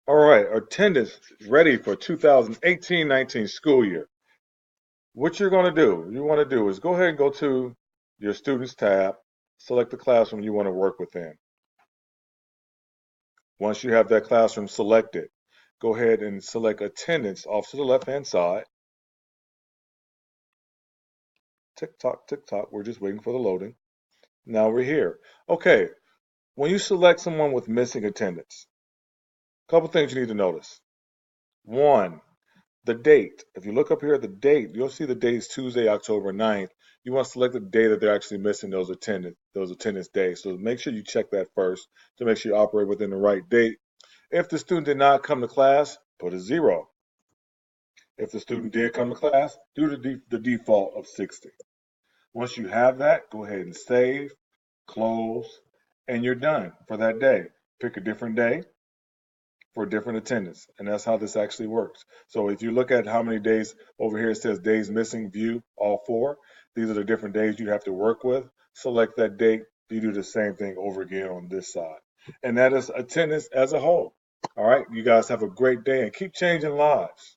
All right, attendance is ready for 2018-19 school year. What you want to do is go ahead and go to your students tab, select the classroom you want to work within. Once you have that classroom selected, go ahead and select attendance off to the left-hand side. Tick tock, tick tock. We're just waiting for the loading. Now we're here. Okay, when you select someone with missing attendance, a couple things you need to notice. One, the date. If you look up here at the date, you'll see the date is Tuesday, October 9th. You want to select the day that they're actually missing those attendance days. So make sure you check that first to make sure you operate within the right date. If the student did not come to class, put a 0. If the student did come to class, do the default of 60. Once you have that, go ahead and save, close, and you're done for that day. Pick a different day for different attendance, and that's how this actually works. So if you look at how many days over here, it says days missing, view all 4. These are the different days you have to work with. Select that date. You do the same thing over again on this side. And that is attendance as a whole. All right, you guys have a great day and keep changing lives.